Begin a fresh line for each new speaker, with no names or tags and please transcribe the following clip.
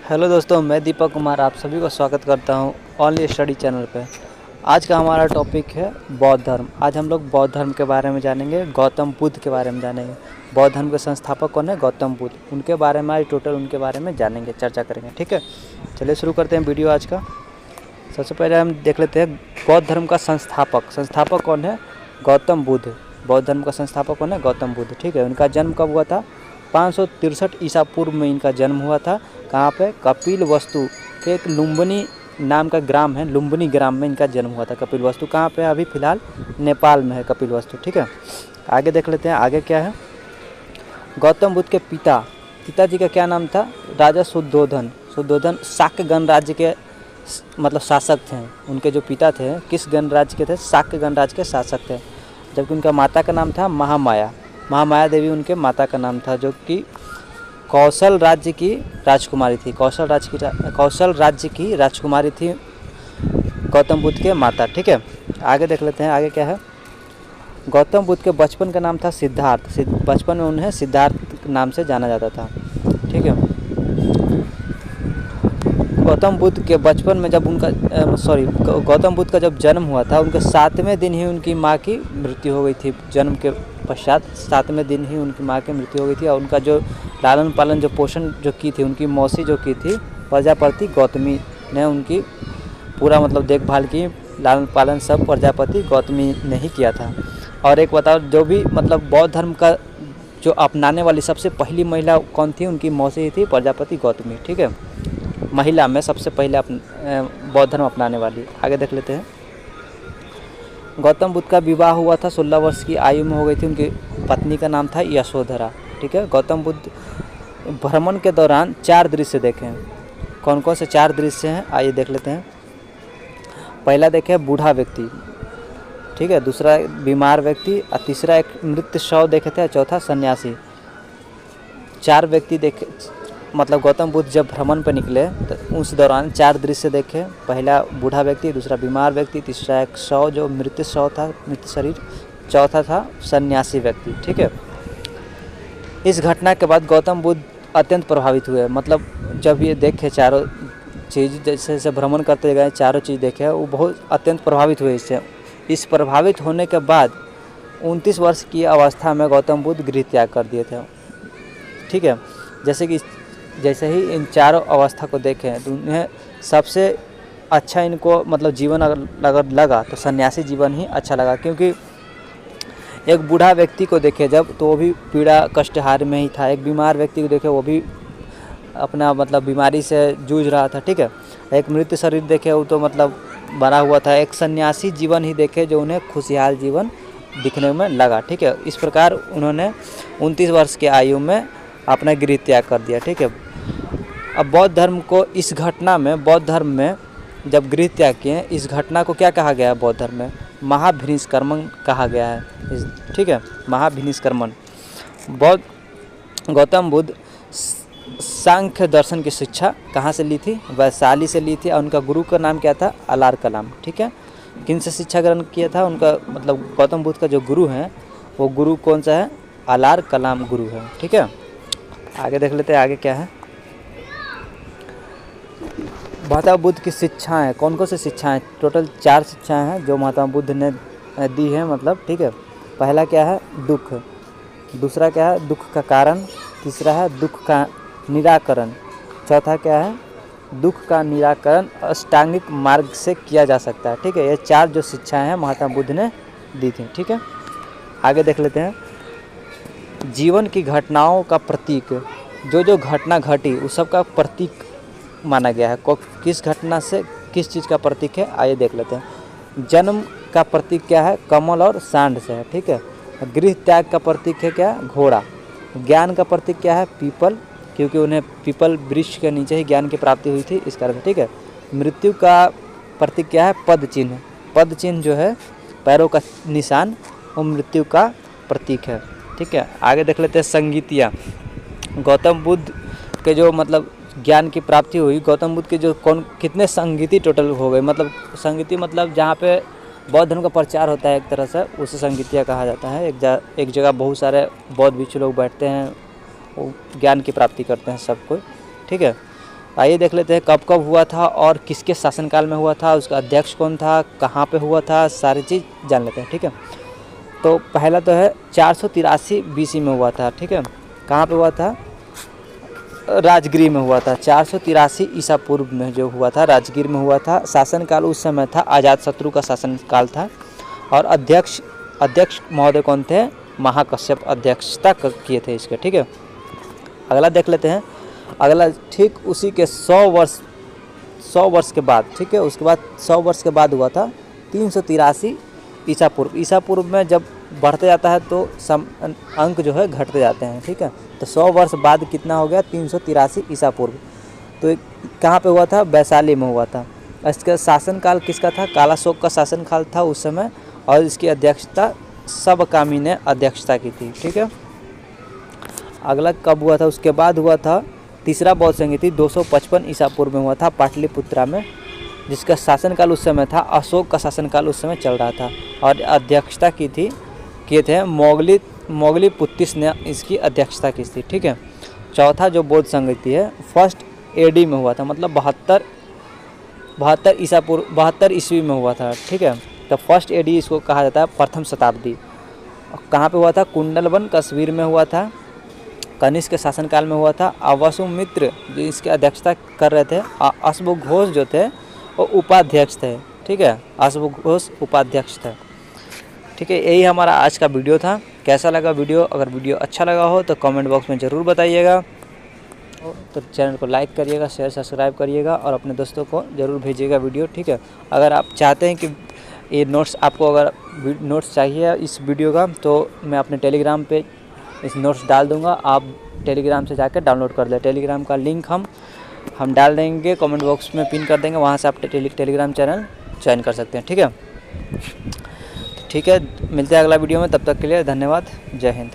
Hello दोस्तों, मैं दीपक कुमार आप सभी को स्वागत करता हूं ओनली स्टडी चैनल पे। आज का हमारा टॉपिक है बौद्ध धर्म। आज हम लोग बौद्ध धर्म के बारे में जानेंगे, गौतम बुद्ध के बारे में जानेंगे। बौद्ध धर्म के संस्थापक कौन है? गौतम बुद्ध। उनके बारे में आज टोटल उनके बारे में जानेंगे, चर्चा करेंगे। ठीक है, चलिए शुरू करते हैं वीडियो आज का। सबसे पहले हम देख लेते हैं बौद्ध धर्म का संस्थापक कौन है? गौतम बुद्ध। बौद्ध धर्म का संस्थापक कौन है? गौतम बुद्ध। ठीक है, उनका जन्म कब हुआ था? 563 ईसा पूर्व में इनका जन्म हुआ था। कहाँ पे? कपिलवस्तु के एक लुम्बिनी नाम का ग्राम है, लुम्बिनी ग्राम में इनका जन्म हुआ था। कपिलवस्तु कहाँ पे? अभी फ़िलहाल नेपाल में है कपिलवस्तु। ठीक है, आगे देख लेते हैं आगे क्या है। गौतम बुद्ध के पिताजी का क्या नाम था? राजा शुद्धोधन शाक्य गणराज्य के मतलब शासक थे। उनके जो पिता थे किस गणराज्य के थे? शाक्य गणराज्य के शासक थे। जबकि उनका माता का नाम था महामाया देवी उनके माता का नाम था, जो कि कौशल राज्य की राजकुमारी थी। कौशल राज्य की राजकुमारी थी गौतम बुद्ध के माता। ठीक है, आगे देख लेते हैं आगे क्या है। गौतम बुद्ध के बचपन का नाम था सिद्धार्थ। बचपन में उन्हें सिद्धार्थ नाम से जाना जाता था। ठीक है, गौतम बुद्ध के बचपन में जब गौतम बुद्ध का जब जन्म हुआ था, उनके 7वें दिन ही उनकी माँ की मृत्यु हो गई थी। जन्म के पश्चात 7वें दिन ही उनकी माँ की मृत्यु हो गई थी। और उनका जो लालन पालन जो पोषण जो की थी, उनकी मौसी जो की थी प्रजापति गौतमी ने उनकी पूरा मतलब देखभाल की। लालन पालन सब प्रजापति गौतमी ने ही किया था। और एक बताओ, जो भी मतलब बौद्ध धर्म का जो अपनाने वाली सबसे पहली महिला कौन थी? उनकी मौसी थी प्रजापति गौतमी। ठीक है, महिला में सबसे पहले बौद्ध धर्म अपनाने वाली। आगे देख लेते हैं। गौतम बुद्ध का विवाह हुआ था 16 वर्ष की आयु में हो गई थी। उनकी पत्नी का नाम था यशोधरा। ठीक है, गौतम बुद्ध भ्रमण के दौरान 4 दृश्य देखे। कौन कौन से 4 दृश्य हैं? आइए देख लेते हैं। पहला देखे बूढ़ा व्यक्ति, ठीक है, दूसरा बीमार व्यक्ति, और तीसरा एक मृत शव देखे थे, और चौथा सन्यासी। 4 व्यक्ति देखे, मतलब गौतम बुद्ध जब भ्रमण पर निकले तो उस दौरान 4 दृश्य देखे। पहला बूढ़ा व्यक्ति, दूसरा बीमार व्यक्ति, तीसरा एक शव जो मृत शव था, मृत शरीर, चौथा था सन्यासी व्यक्ति। ठीक है, इस घटना के बाद गौतम बुद्ध अत्यंत प्रभावित हुए। मतलब जब ये देखे चारों चीज़, जैसे जैसे भ्रमण करते गए चारों चीज़ देखे, वो बहुत अत्यंत प्रभावित हुए इससे। इस प्रभावित होने के बाद 29 वर्ष की अवस्था में गौतम बुद्ध गृह त्याग कर दिए थे। ठीक है, जैसे ही इन चारों अवस्था को देखें तो उन्हें सबसे अच्छा इनको मतलब जीवन अगर लगा तो सन्यासी जीवन ही अच्छा लगा। क्योंकि एक बूढ़ा व्यक्ति को देखे जब, तो वो भी पीड़ा कष्टहार में ही था। एक बीमार व्यक्ति को देखे, वो भी अपना मतलब बीमारी से जूझ रहा था। ठीक है, एक मृत शरीर देखे, वो तो मतलब बना हुआ था। एक सन्यासी जीवन ही देखे जो उन्हें खुशहाल जीवन दिखने में लगा। ठीक है, इस प्रकार उन्होंने 29 वर्ष की आयु में अपना गृह त्याग कर दिया। ठीक है, अब बौद्ध धर्म को इस घटना में, बौद्ध धर्म में जब गृह त्याग किए, इस घटना को क्या कहा गया है? बौद्ध धर्म में महाभिनिष्क्रमण कहा गया है। ठीक है, महाभिनिष्क्रमण। गौतम बुद्ध सांख्य दर्शन की शिक्षा कहाँ से ली थी? वैशाली से ली थी। और उनका गुरु का नाम क्या था? अलार कलाम। ठीक है, किन से शिक्षा ग्रहण किया था? उनका मतलब गौतम बुद्ध का जो गुरु है, वो गुरु कौन सा है? अलार कलाम गुरु है। ठीक है, आगे देख लेते हैं आगे क्या है। महात्मा बुद्ध की शिक्षाएं, कौन कौन सी शिक्षाएं? टोटल 4 शिक्षाएं हैं जो महात्मा बुद्ध ने दी है। मतलब ठीक है, पहला क्या है? दुख। दूसरा क्या है? दुख का कारण। तीसरा है दुख का निराकरण। चौथा क्या है? दुख का निराकरण अष्टांगिक मार्ग से किया जा सकता है। ठीक है, ये 4 जो शिक्षाएं हैं महात्मा बुद्ध ने दी थी। ठीक है, आगे देख लेते हैं। जीवन की घटनाओं का प्रतीक, जो घटना घटी उस सब का प्रतीक माना गया है। किस घटना से किस चीज़ का प्रतीक है? आइए देख लेते हैं। जन्म का प्रतीक क्या है? कमल और सांड से है। ठीक है, गृह त्याग का प्रतीक है क्या? घोड़ा। ज्ञान का प्रतीक क्या है? पीपल, क्योंकि उन्हें पीपल वृक्ष के नीचे ही ज्ञान की प्राप्ति हुई थी, इस कारण। ठीक है, मृत्यु का प्रतीक क्या है? पद चिन्ह। पद चिन्ह जो है पैरों का निशान, वो मृत्यु का प्रतीक है। ठीक है, आगे देख लेते हैं। संगीतियाँ, गौतम बुद्ध के जो मतलब ज्ञान की प्राप्ति हुई, गौतम बुद्ध के जो कितने संगीति टोटल हो गए? मतलब संगीति मतलब जहाँ पे बौद्ध धर्म का प्रचार होता है एक तरह से, उसे संगीतिया कहा जाता है। एक जगह बहुत सारे बौद्ध भिक्षु लोग बैठते हैं, वो ज्ञान की प्राप्ति करते हैं सब कोई। ठीक है, आइए देख लेते हैं कब कब हुआ था और किसके शासनकाल में हुआ था, उसका अध्यक्ष कौन था, कहाँ पे हुआ था, सारी चीज़ जान लेते हैं। ठीक है, तो पहला तो है 483 BC में हुआ था। ठीक है, कहाँ पे हुआ था, राजगिर में हुआ था। 483 ईसा पूर्व में जो हुआ था राजगिर में हुआ था। शासनकाल उस समय था अजातशत्रु का शासनकाल था। और अध्यक्ष महोदय कौन थे, महाकश्यप अध्यक्षता किए थे इसके। ठीक है, अगला देख लेते हैं। अगला ठीक उसी के 100 वर्ष के बाद, ठीक है, उसके बाद 100 वर्ष के बाद हुआ था 383 ईसा पूर्व। ईसा पूर्व में जब बढ़ते जाता है तो अंक जो है घटते जाते हैं। ठीक है, तो 100 वर्ष बाद कितना हो गया, 383 ईसा पूर्व। तो कहाँ पे हुआ था, वैशाली में हुआ था। इसका शासनकाल किसका था, कालाशोक का शासनकाल था उस समय, और इसकी अध्यक्षता सबकामी ने अध्यक्षता की थी। ठीक है, अगला कब हुआ था, उसके बाद हुआ था तीसरा बौद्ध संधि 255 ईसा पूर्व में हुआ था पाटलिपुत्रा में, जिसका शासनकाल उस समय था, अशोक का शासनकाल उस समय चल रहा था, और अध्यक्षता किए थे मोगलीपुत्तिस ने इसकी अध्यक्षता की थी। ठीक है, चौथा जो बौद्ध संगति है 1 AD में हुआ था, मतलब 72 ईस्वी में हुआ था। ठीक है, तो 1 AD इसको कहा जाता है, प्रथम शताब्दी। कहाँ पे हुआ था, कुंडलवन कश्मीर में हुआ था। कनिष्क के शासनकाल में हुआ था। वसुमित्र जो इसकी अध्यक्षता कर रहे थे, अश्वघोष जो थे वो उपाध्यक्ष थे। ठीक है, अश्वघोष उपाध्यक्ष थे। ठीक है, यही हमारा आज का वीडियो था। कैसा लगा वीडियो, अगर वीडियो अच्छा लगा हो तो कमेंट बॉक्स में ज़रूर बताइएगा। तो चैनल को लाइक करिएगा, शेयर सब्सक्राइब करिएगा, और अपने दोस्तों को ज़रूर भेजिएगा वीडियो। ठीक है, अगर आप चाहते हैं कि ये नोट्स, आपको अगर नोट्स चाहिए इस वीडियो का, तो मैं अपने टेलीग्राम पे इस नोट्स डाल दूंगा, आप टेलीग्राम से जाकर डाउनलोड कर लें। टेलीग्राम का लिंक हम डाल देंगे, कमेंट बॉक्स में पिन कर देंगे, वहाँ से आप टेलीग्राम चैनल ज्वाइन कर सकते हैं। ठीक है, मिलते हैं अगला वीडियो में, तब तक के लिए धन्यवाद, जय हिंद।